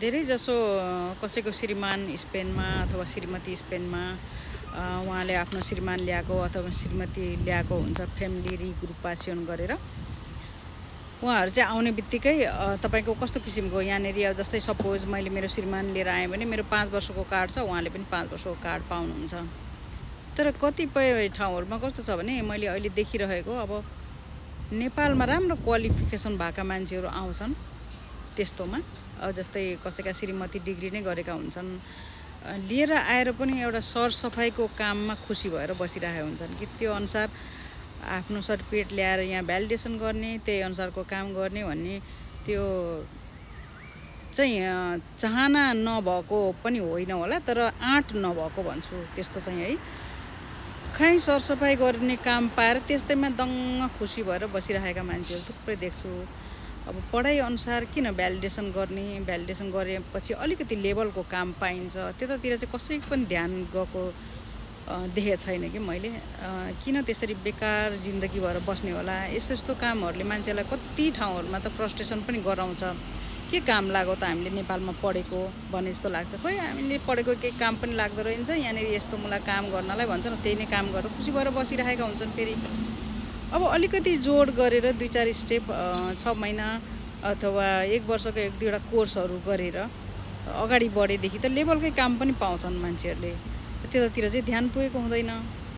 धेरै जसो कसैको श्रीमान स्पेनमा अथवा श्रीमती स्पेनमा उहाँले आफ्नो श्रीमान ल्याएको अथवा श्रीमती ल्याएको हुन्छ फ्यामिली रिग्रुपेसन गरेर। उहाँहरू चाहिँ आउने बित्तिकै तपाईँको कस्तो किसिमको यहाँनिर जस्तै सपोज मैले मेरो श्रीमान लिएर आएँ भने मेरो 5 वर्षको कार्ड छ, उहाँले पनि 5 वर्षको कार्ड पाउनुहुन्छ। तर कतिपय ठाउँहरूमा कस्तो छ भने मैले अहिले देखिरहेको अब नेपालमा राम्रो क्वालिफिकेसन भएका मान्छेहरू आउँछन् त्यस्तोमा, जस्तै कसैका श्रीमती डिग्री नै गरेका हुन्छन्, लिएर आएर पनि एउटा सरसफाइको काममा खुसी भएर बसिरहेका हुन्छन् कि त्यो अनुसार आफ्नो सर्टिफिकेट ल्याएर यहाँ भ्यालिडेसन गर्ने, त्यही अनुसारको काम गर्ने भन्ने त्यो चाहिँ चाहना नभएको पनि होइन होला, तर आँट नभएको भन्छु त्यस्तो चाहिँ है। खै सरसफाइ गर्ने काम पाएर त्यस्तैमा दङ्ग खुसी भएर बसिरहेका मान्छेहरू थुप्रै देख्छु। अब पढाइ अनुसार किन भ्यालिडेसन गर्ने, भ्यालिडेसन गरेपछि अलिकति लेभलको काम पाइन्छ, त्यतातिर चाहिँ कसैको पनि ध्यान गएको देखेको छैन कि मैले। किन त्यसरी बेकार जिन्दगी भएर बस्ने होला। यस्तो कामहरूले मान्छेलाई कति ठाउँहरूमा त फ्रस्ट्रेसन पनि गराउँछ। के काम लाग्यो त हामीले नेपालमा पढेको भने जस्तो लाग्छ। खोइ हामीले पढेको केही काम पनि लाग्दो रहेछ, यहाँनिर यस्तो मलाई काम गर्नलाई भन्छ न, त्यही नै काम गरेर खुसी भएर बसिरहेका हुन्छन्। फेरि अब अलिकति जोड गरेर 2-4 स्टेप 6 महिना अथवा 1 वर्षको 1-2वटा कोर्सहरू गरेर अगाडि बढेदेखि त लेभलकै काम पनि पाउँछन् मान्छेहरूले। त्यतातिर चाहिँ ध्यान पुगेको हुँदैन।